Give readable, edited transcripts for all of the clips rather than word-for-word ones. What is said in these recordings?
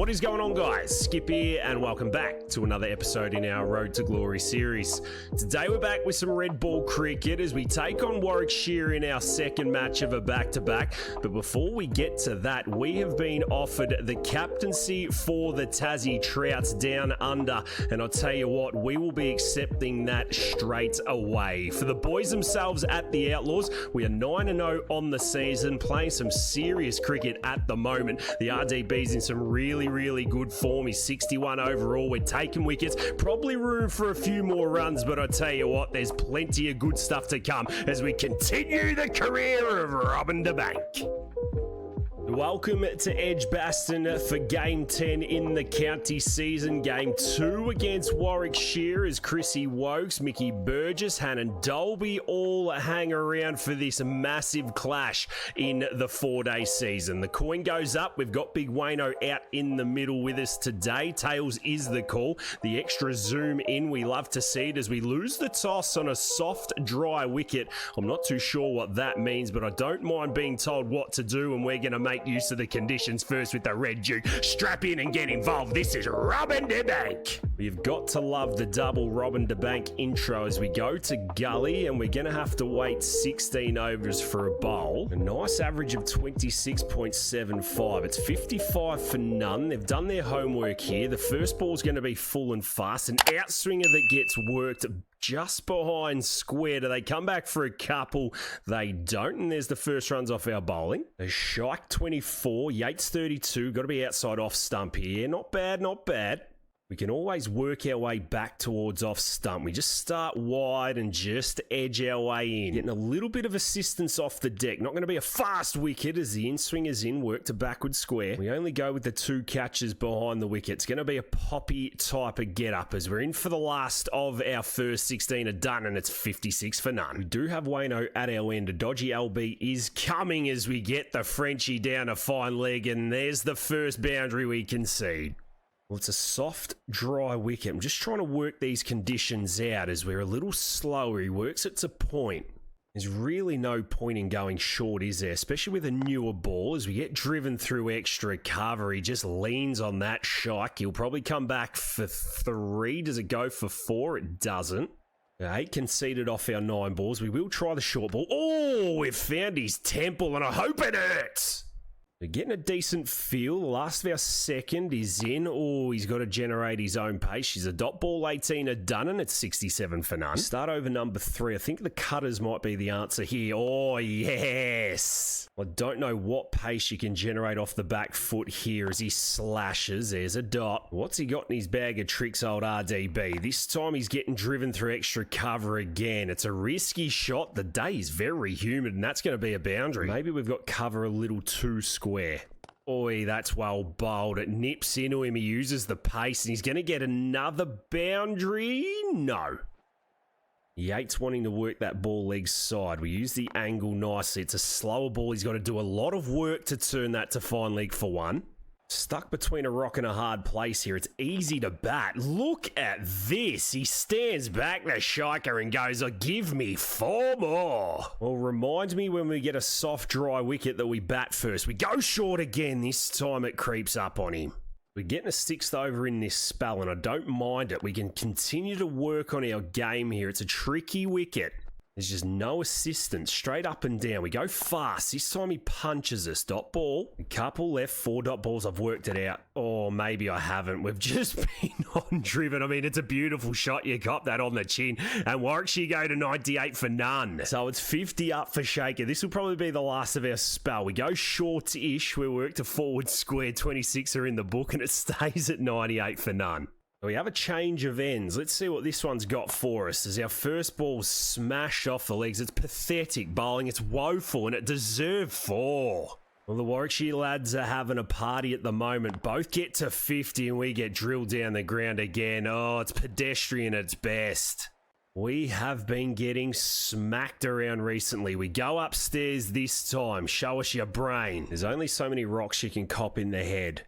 What is going on, guys? Skip here and welcome back to another episode in our Road to Glory series. Today we're back with some red ball cricket as we take on Warwickshire in our second match of a back-to-back. But before we get to that, we have been offered the captaincy for the Tassie Trouts down under. And I'll tell you what, we will be accepting that straight away. For the boys themselves at the Outlaws, we are 9-0 on the season, playing some serious cricket at the moment. The RDB's in some really good form. He's 61 overall. We're taking wickets. Probably room for a few more runs, but I tell you what, there's plenty of good stuff to come as we continue the career of Robin de Bank. Welcome to Edgbaston for Game 10 in the county season. Game 2 against Warwickshire as Chrissy Wokes, Mickey Burgess, Hannon Dolby all hang around for this massive clash in the 4-day season. The coin goes up. We've got Big Wayno out in the middle with us today. Tails is the call. The extra zoom in. We love to see it as we lose the toss on a soft, dry wicket. I'm not too sure what that means, but I don't mind being told what to do, and we're going to make use of the conditions first with the red duke. Strap in and get involved. This is Robin de Bank. We've got to love the double Robin de Bank intro as we go to gully, and we're going to have to wait 16 overs for a bowl. A nice average of 26.75. It's 55 for none. They've done their homework here. The first ball's going to be full and fast. An outswinger that gets worked just behind square. Do they come back for a couple? They don't, and there's the first runs off our bowling. A Shike 24, Yates 32. Got to be outside off stump here. Not bad, not bad. We can always work our way back towards off stump. We just start wide and just edge our way in. Getting a little bit of assistance off the deck. Not going to be a fast wicket as the in-swinger's in. Work to backward square. We only go with the 2 catches behind the wicket. It's going to be a poppy type of get-up as we're in for the last of our first 16 are done, and it's 56 for none. We do have Wayno at our end. A dodgy LB is coming as we get the Frenchie down a fine leg, and there's the first boundary we concede. Well, it's a soft, dry wicket. I'm just trying to work these conditions out as we're a little slower. He works it to point. There's really no point in going short, is there? Especially with a newer ball. As we get driven through extra cover, he just leans on that shike. He'll probably come back for 3. Does it go for 4? It doesn't. 8 conceded off our 9 balls. We will try the short ball. Oh, we've found his temple, and I hope it hurts. We're getting a decent feel. The last of our second is in. Oh, he's got to generate his own pace. She's a dot ball 18 are done, and it's 67 for none. Start over number 3. I think the cutters might be the answer here. Oh, yes. I don't know what pace you can generate off the back foot here as he slashes. There's a dot. What's he got in his bag of tricks, old RDB? This time he's getting driven through extra cover again. It's a risky shot. The day is very humid, and that's going to be a boundary. Maybe we've got cover a little too square. Oi, that's well bowled. It nips into him. He uses the pace, and he's going to get another boundary. No. Yates wanting to work that ball leg side. We use the angle nicely. It's a slower ball. He's got to do a lot of work to turn that to fine leg for 1. Stuck between a rock and a hard place here. It's easy to bat. Look at this. He stands back, the shiker, and goes, oh, give me 4 more. Well, remind me when we get a soft, dry wicket that we bat first. We go short again. This time it creeps up on him. We're getting a 6th over in this spell, and I don't mind it. We can continue to work on our game here. It's a tricky wicket. There's just no assistance. Straight up and down. We go fast. This time he punches us. Dot ball. A couple left. 4 dot balls. I've worked it out. Or maybe I haven't. We've just been on driven. I mean, it's a beautiful shot. You got that on the chin. And Warwickshire go to 98 for none. So it's 50 up for Shaker. This will probably be the last of our spell. We go short-ish. We work to forward square. 26 are in the book, and it stays at 98 for none. We have a change of ends. Let's see what this one's got for us. As our first ball smashed off the legs. It's pathetic bowling. It's woeful, and it deserved 4. Well, the Warwickshire lads are having a party at the moment. Both get to 50, and we get drilled down the ground again. Oh, it's pedestrian at its best. We have been getting smacked around recently. We go upstairs this time. Show us your brain. There's only so many rocks you can cop in the head.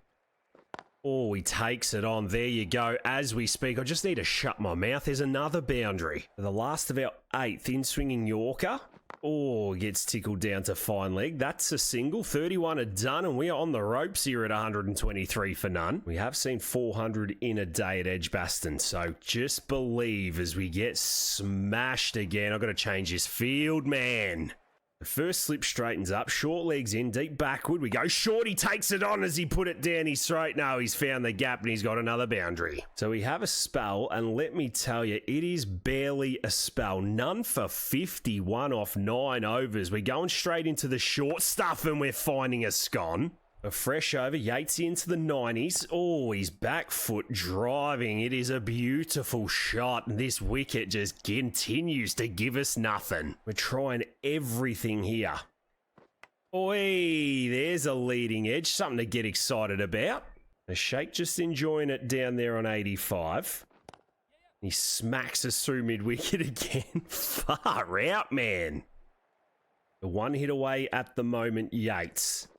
Oh, he takes it on. There you go. As we speak, I just need to shut my mouth. There's another boundary. The last of our 8th in-swinging Yorker. Oh, gets tickled down to fine leg. That's a single. 31 are done, and we are on the ropes here at 123 for none. We have seen 400 in a day at Edgbaston, so just believe as we get smashed again. I've got to change this field, man. The first slip straightens up, short legs in, deep backward we go. Shorty takes it on as he put it down his throat. No, he's found the gap and he's got another boundary. So we have a spell, and let me tell you, it is barely a spell. None for 51 off 9 overs. We're going straight into the short stuff and we're finding a scone. A fresh over, Yatesy into the 90s. Oh, he's back foot driving. It is a beautiful shot. This wicket just continues to give us nothing. We're trying everything here. Oi, there's a leading edge. Something to get excited about. The Sheikh just enjoying it down there on 85. He smacks us through mid-wicket again. Far out, man. The one hit away at the moment, Yates.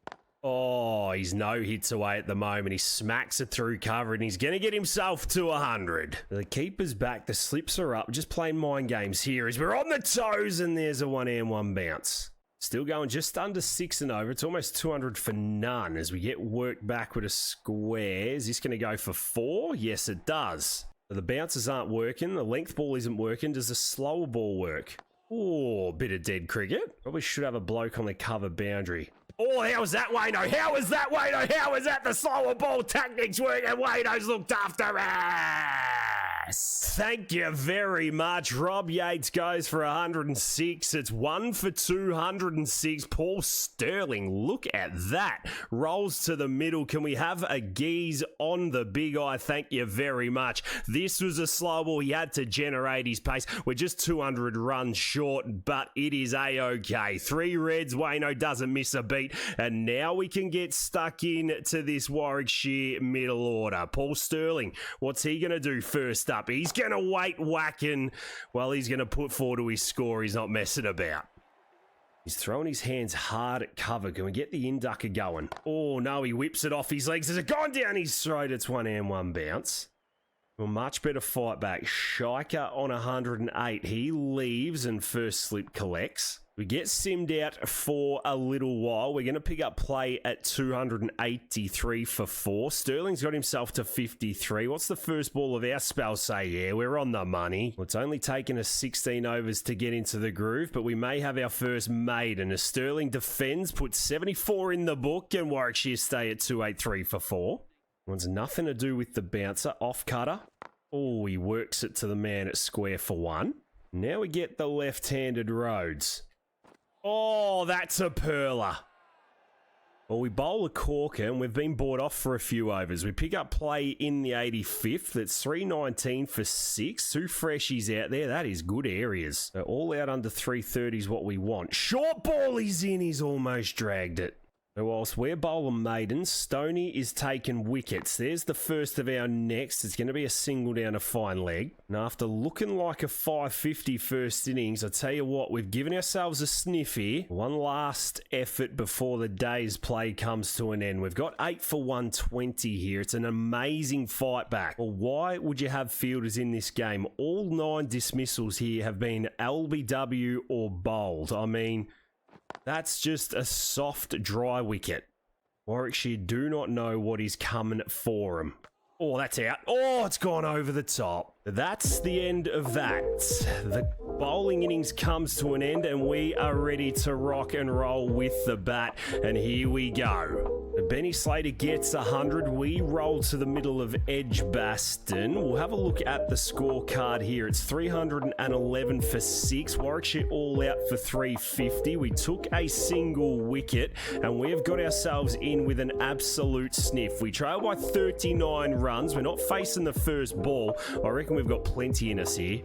Oh, he's no hits away at the moment. He smacks it through cover and he's going to get himself to 100. The keeper's back. The slips are up. Just playing mind games here as we're on the toes, and there's a 1 and 1 bounce. Still going just under 6 and over. It's almost 200 for none as we get worked back with a square. Is this going to go for 4? Yes, it does. The bouncers aren't working. The length ball isn't working. Does the slower ball work? Oh, bit of dead cricket. Probably should have a bloke on the cover boundary. Oh, how was that, Wayno? How was that, Wayno? How was that? The slower ball tactics work and Wayno's looked after us. Thank you very much. Rob Yates goes for 106. It's 1 for 206. Paul Sterling, look at that. Rolls to the middle. Can we have a geese on the big eye? Thank you very much. This was a slow ball. He had to generate his pace. We're just 200 runs short, but it is A-OK. 3 reds. Wayno doesn't miss a beat. And now we can get stuck in to this Warwickshire middle order. Paul Sterling, what's he going to do first up? He's going to wait whacking. Well, he's going to put 4 to his score. He's not messing about. He's throwing his hands hard at cover. Can we get the inducker going? Oh, no, he whips it off his legs. Has it gone down his throat? It's 1 and 1 bounce. Well, much better fight back. Shiker on 108. He leaves and first slip collects. We get simmed out for a little while. We're going to pick up play at 283 for 4. Sterling's got himself to 53. What's the first ball of our spell say? Yeah, we're on the money. Well, it's only taken us 16 overs to get into the groove, but we may have our first maiden. As Sterling defends, puts 74 in the book, and Warwickshire stay at 283 for 4. Wants nothing to do with the bouncer. Off cutter. Oh, he works it to the man at square for 1. Now we get the left-handed Rhodes. Oh, that's a perler. Well, we bowl a corker and we've been bought off for a few overs. We pick up play in the 85th. That's 319 for 6. 2 freshies out there. That is good areas. So all out under 330 is what we want. Short ball is in. He's almost dragged it. So whilst we're bowling maidens, Stoney is taking wickets. There's the first of our next. It's going to be a single down a fine leg. And after looking like a 550 first innings, I tell you what, we've given ourselves a sniff here. One last effort before the day's play comes to an end. We've got 8 for 120 here. It's an amazing fight back. Well, why would you have fielders in this game? All 9 dismissals here have been LBW or bowled. I mean, that's just a soft, dry wicket. Warwickshire do not know what is coming for them. Oh, that's out. Oh, it's gone over the top. That's the end of that. The bowling innings comes to an end and we are ready to rock and roll with the bat. And here we go. Benny Slater gets 100. We roll to the middle of Edgbaston. We'll have a look at the scorecard here. It's 311 for 6. Warwickshire all out for 350. We took a single wicket and we have got ourselves in with an absolute sniff. We trail by 39 runs. We're not facing the first ball. I reckon we've got plenty in us here.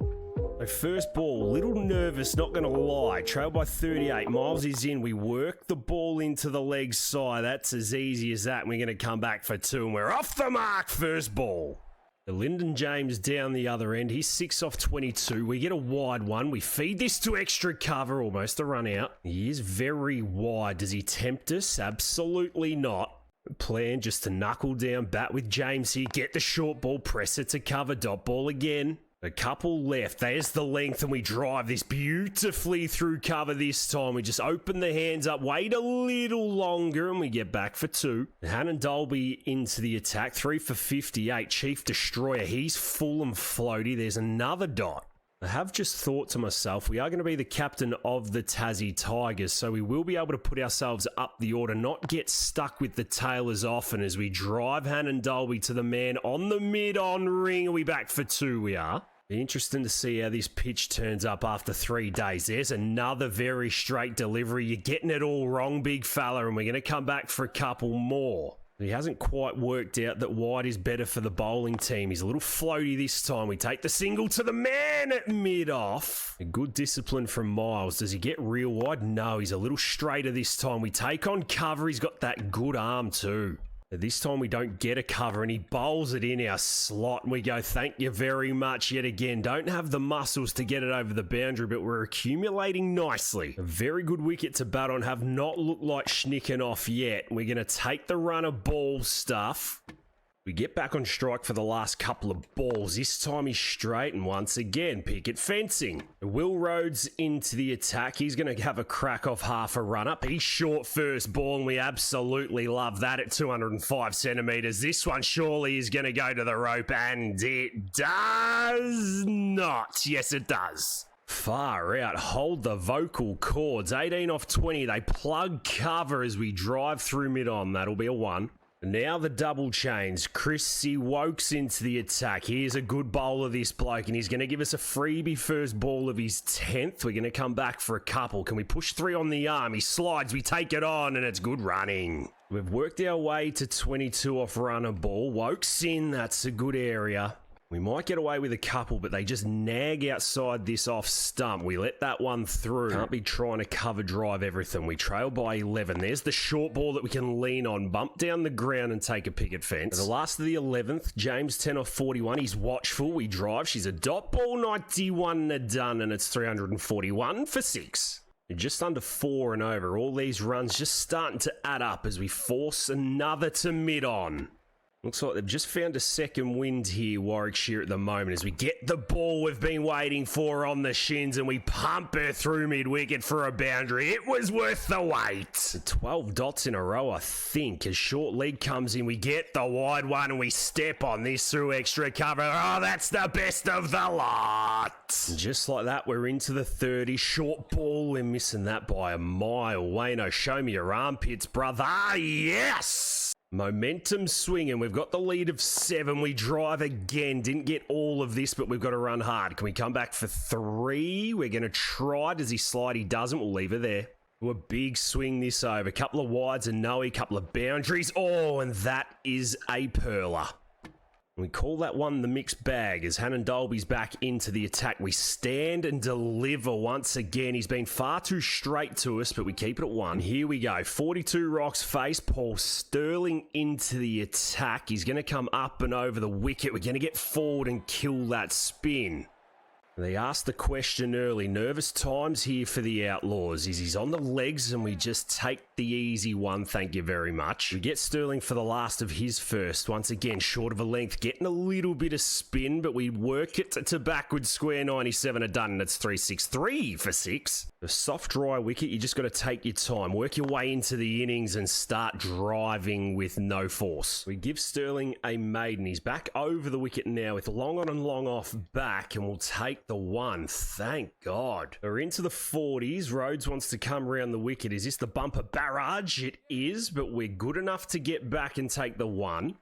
So first ball, a little nervous, not going to lie. Trail by 38. Miles is in. We work the ball into the leg side. That's as easy as that. And we're going to come back for 2 and we're off the mark. First ball. The Lyndon James down the other end. He's 6 off 22. We get a wide one. We feed this to extra cover. Almost a run out. He is very wide. Does he tempt us? Absolutely not. Plan just to knuckle down, bat with James here. Get the short ball. Press it to cover. Dot ball again. A couple left. There's the length, and we drive this beautifully through cover this time. We just open the hands up, wait a little longer, and we get back for 2. Hannon Dolby into the attack. 3 for 58. Chief Destroyer. He's full and floaty. There's another dot. I have just thought to myself, we are going to be the captain of the Tassie Tigers, so we will be able to put ourselves up the order, not get stuck with the tail as often as we drive Hannon Dolby to the man on the mid-on ring. Are we back for 2? We are. Be interesting to see how this pitch turns up after 3 days. There's another very straight delivery. You're getting it all wrong, big fella, and we're going to come back for a couple more. He hasn't quite worked out that wide is better for the bowling team. He's a little floaty this time. We take the single to the man at mid-off. A good discipline from Miles. Does he get real wide? No, he's a little straighter this time. We take on cover. He's got that good arm too. This time we don't get a cover, and he bowls it in our slot, and we go, thank you very much yet again. Don't have the muscles to get it over the boundary, but we're accumulating nicely. A very good wicket to bat on, have not looked like schnicking off yet. We're going to take the run of ball stuff. We get back on strike for the last couple of balls. This time he's straight, and once again, picket fencing. Will Rhodes into the attack. He's going to have a crack off half a run up. He's short first ball, and we absolutely love that at 205 centimetres. This one surely is going to go to the rope, and it does not. Yes, it does. Far out. Hold the vocal cords. 18 off 20. They plug cover as we drive through mid-on. That'll be a 1. Now the double chains. Chrissy Wokes into the attack. Here's a good bowler, this bloke, and he's going to give us a freebie first ball of his 10th. We're going to come back for a couple. Can we push 3 on the arm? He slides, we take it on, and it's good running. We've worked our way to 22 off runner ball. Wokes in, that's a good area. We might get away with a couple, but they just nag outside this off stump. We let that one through. Can't be trying to cover drive everything. We trail by 11. There's the short ball that we can lean on, bump down the ground and take a picket fence. The last of the 11th, James 10 off 41. He's watchful. We drive. She's a dot ball, 91 done, and it's 341 for 6. Just under 4 and over. All these runs just starting to add up as we force another to mid-on. Looks like they've just found a second wind here, Warwickshire, at the moment, as we get the ball we've been waiting for on the shins, and we pump her through mid-wicket for a boundary. It was worth the wait. 12 dots in a row, I think. As short leg comes in, we get the wide one, and we step on this through extra cover. Oh, that's the best of the lot. And just like that, we're into the 30. Short ball, we're missing that by a mile. Wayno, show me your armpits, brother. Yes! Momentum swinging. We've got the lead of 7. We drive again. Didn't get all of this, but we've got to run hard. Can we come back for 3? We're going to try. Does he slide? He doesn't. We'll leave her there. A big swing this over. A couple of wides and no, a couple of boundaries. Oh, and that is a perler. We call that one the mixed bag as Hannon Dolby's back into the attack. We stand and deliver once again. He's been far too straight to us, but we keep it at 1. Here we go. 42 rocks face. Paul Sterling into the attack. He's going to come up and over the wicket. We're going to get forward and kill that spin. They asked the question early. Nervous times here for the Outlaws. He's on the legs and we just take the easy one. Thank you very much. We get Sterling for the last of his first. Once again, short of a length. Getting a little bit of spin, but we work it to backward square. 97 are done and it's 363 for 6. The soft, dry wicket, you just got to take your time. Work your way into the innings and start driving with no force. We give Sterling a maiden. He's back over the wicket now with long on and long off back, and we'll take the 1. Thank God. We're into the 40s. Rhodes wants to come around the wicket. Is this the bumper barrage? It is, but we're good enough to get back and take the 1.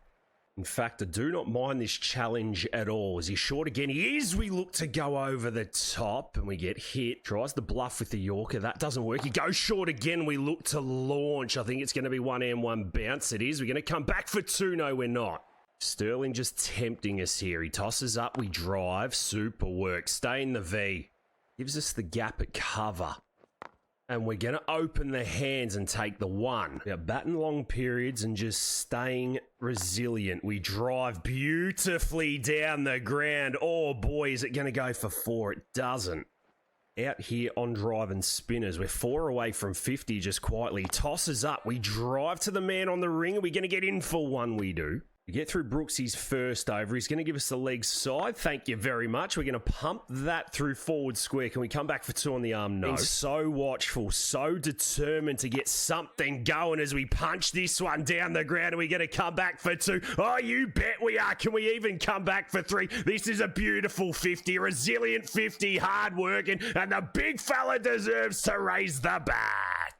In fact, I do not mind this challenge at all. Is he short again? He is. We look to go over the top and we get hit. Tries the bluff with the Yorker. That doesn't work. He goes short again. We look to launch. I think it's going to be 1 and 1 bounce. It is. We're going to come back for 2. No, we're not. Sterling just tempting us here. He tosses up. We drive. Super work. Stay in the V. Gives us the gap at cover. And we're going to open the hands and take the 1. We are batting long periods and just staying resilient. We drive beautifully down the ground. Oh boy, is it going to go for 4? It doesn't. Out here on drive and spinners. We're 4 away from 50 just quietly. Tosses up. We drive to the man on the ring. Are we going to get in for 1? We do. We get through Brooksy's first over. He's going to give us the leg side. Thank you very much. We're going to pump that through forward square. Can we come back for 2 on the arm? No. He's so watchful, so determined to get something going as we punch this one down the ground. Are we going to come back for 2? Oh, you bet we are. Can we even come back for 3? This is a beautiful 50, resilient 50, hard working, and the big fella deserves to raise the bat.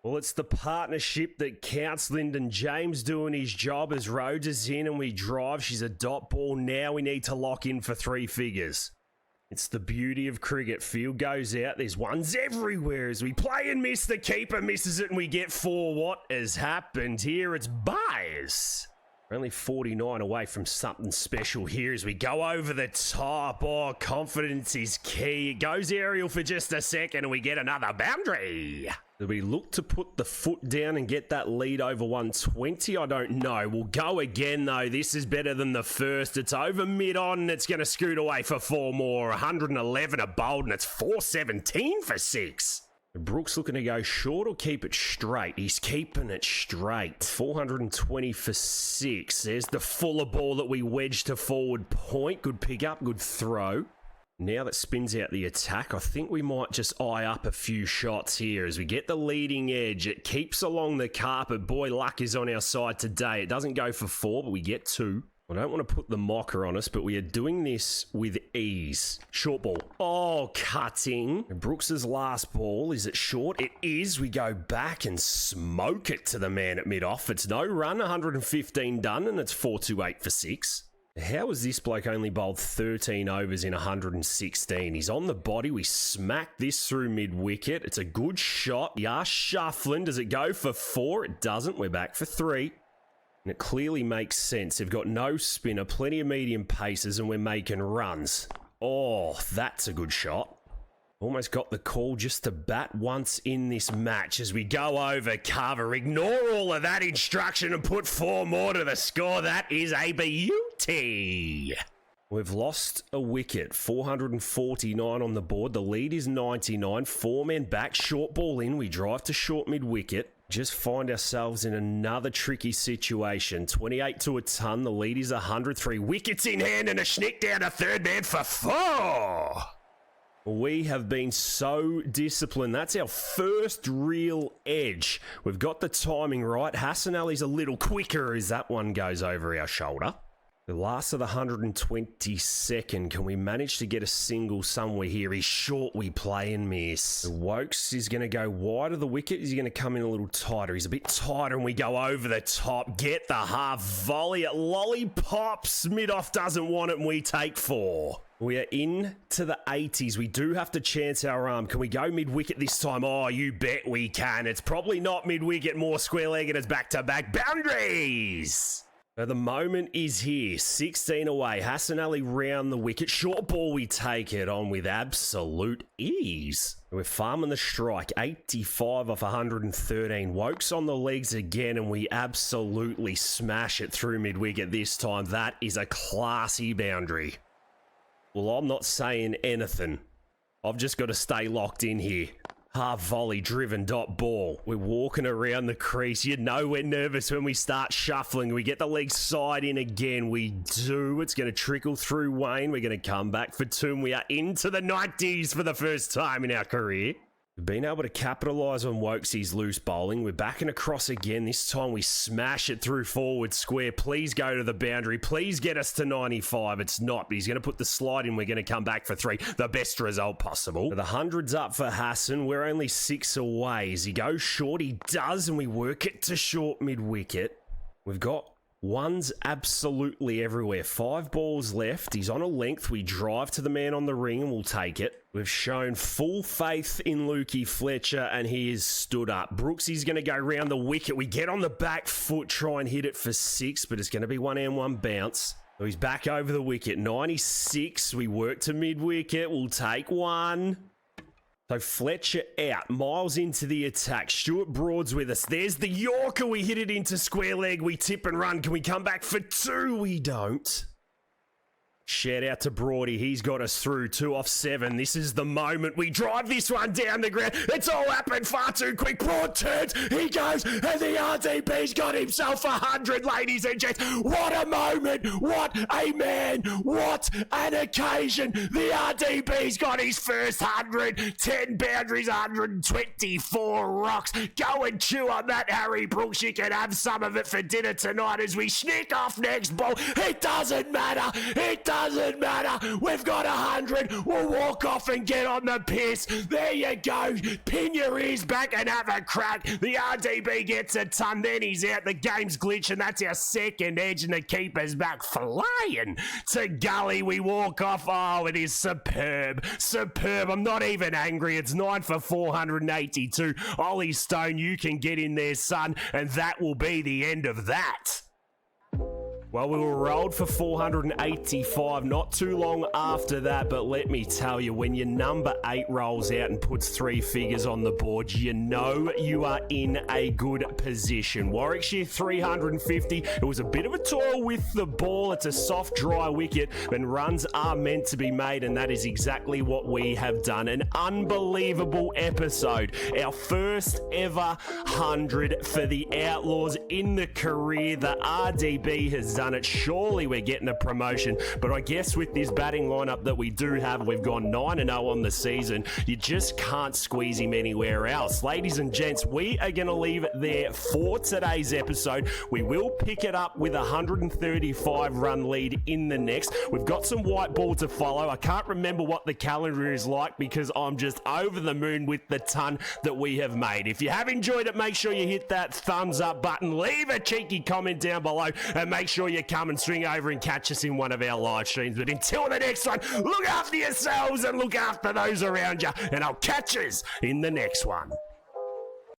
Well, it's the partnership that counts. Lyndon James doing his job as Rhodes is in and we drive. She's a dot ball. Now we need to lock in for 3 figures. It's the beauty of cricket. Field goes out. There's ones everywhere as we play and miss. The keeper misses it and we get 4. What has happened here? It's bias. We're only 49 away from something special here as we go over the top. Oh, confidence is key. It goes aerial for just a second and we get another boundary. Do we look to put the foot down and get that lead over 120? I don't know. We'll go again, though. This is better than the first. It's over mid-on, and it's going to scoot away for 4 more. 111 a bowled, and it's 417 for 6. Brooks looking to go short or keep it straight. He's keeping it straight. 420 for 6. There's the fuller ball that we wedged to forward point. Good pick up, good throw. Now that spins out the attack, I think we might just eye up a few shots here as we get the leading edge. It keeps along the carpet. Boy, luck is on our side today. It doesn't go for 4, but we get 2. I don't want to put the mocker on us, but we are doing this with ease. Short ball. Oh, cutting. Brooks's last ball. Is it short? It is. We go back and smoke it to the man at mid-off. It's no run. 115 done, and it's 428 for 6. How has this bloke only bowled 13 overs in 116? He's on the body. We smack this through mid-wicket. It's a good shot. We are shuffling. Does it go for 4? It doesn't. We're back for 3. And it clearly makes sense. They've got no spinner, plenty of medium paces, and we're making runs. Oh, that's a good shot. Almost got the call just to bat once in this match as we go over cover. Ignore all of that instruction and put 4 more to the score. That is a beauty. We've lost a wicket. 449 on the board. The lead is 99. 4 men back. Short ball in. We drive to short mid-wicket. Just find ourselves in another tricky situation. 28 to a ton. The lead is 103. Wickets in hand and a schnick down to third man for 4. We have been so disciplined. That's our first real edge. We've got the timing right. Hassan Ali's a little quicker as that one goes over our shoulder. The last of the 122nd. Can we manage to get a single somewhere here? He's short. We play and miss. Wokes is going to go wide of the wicket. He's going to come in a little tighter. He's a bit tighter and we go over the top. Get the half volley. It lollipops. Mid-off doesn't want it and we take 4. We are into the 80s. We do have to chance our arm. Can we go mid-wicket this time? Oh, you bet we can. It's probably not mid-wicket, more square-legged. It's back-to-back boundaries. So the moment is here. 16 away. Hassan Ali round the wicket. Short ball, we take it on with absolute ease. We're farming the strike. 85 off 113. Wokes on the legs again, and we absolutely smash it through mid-wicket this time. That is a classy boundary. Well, I'm not saying anything. I've just got to stay locked in here. Half volley driven dot ball. We're walking around the crease. You know we're nervous when we start shuffling. We get the leg side in again. We do. It's going to trickle through Wayne. We're going to come back for 2. We are into the 90s for the first time in our career. We've been able to capitalise on Wokesy's loose bowling. We're backing across again. This time we smash it through forward square. Please go to the boundary. Please get us to 95. It's not, but he's going to put the slide in. We're going to come back for 3. The best result possible. The 100's up for Hassan. We're only 6 away. As he goes short, he does, and we work it to short mid-wicket. We've got ones absolutely everywhere. 5 balls left. He's on a length. We drive to the man on the ring and we'll take it. We've shown full faith in Lukey Fletcher and he is stood up. Brooksy's going to go round the wicket. We get on the back foot, try and hit it for 6, but it's going to be 1 and 1 bounce. So he's back over the wicket. 96. We work to mid-wicket. We'll take 1. So Fletcher out, Miles into the attack. Stuart Broad's with us. There's the Yorker. We hit it into square leg. We tip and run. Can we come back for 2? We don't. Shout out to Brody. He's got us through 2 off 7. This is the moment we drive this one down the ground. It's all happened far too quick. Broad turns. He goes, and the RDB's got himself 100, ladies and gents. What a moment. What a man. What an occasion. The RDB's got his first 100. 10 boundaries, 124 rocks. Go and chew on that, Harry Brooks. You can have some of it for dinner tonight as we sneak off next ball. It doesn't matter. It doesn't matter. We've got 100. We'll walk off and get on the piss. There you go. Pin your ears back and have a crack. The RDB gets a ton. Then he's out. The game's glitch, and that's our second edge, and the keeper's back flying to gully. We walk off. Oh, it is superb. Superb. I'm not even angry. It's 9 for 482. Ollie Stone, you can get in there, son, and that will be the end of that. Well, we were rolled for 485 not too long after that, but let me tell you, when your number 8 rolls out and puts 3 figures on the board, you know you are in a good position. Warwickshire 350. It was a bit of a toil with the ball. It's a soft, dry wicket, and runs are meant to be made, and that is exactly what we have done. An unbelievable episode. Our first ever 100 for the Outlaws in the career. The RDB has done it. Surely we're getting a promotion, but I guess with this batting lineup that we do have, we've gone 9-0 on the season. You just can't squeeze him anywhere else. Ladies and gents, we are going to leave it there for today's episode. We will pick it up with a 135 run lead in the next. We've got some white ball to follow. I can't remember what the calendar is like because I'm just over the moon with the ton that we have made. If you have enjoyed it, make sure you hit that thumbs up button, leave a cheeky comment down below, and make sure you come and swing over and catch us in one of our live streams. But until the next one, look after yourselves and look after those around you, and I'll catch us in the next one.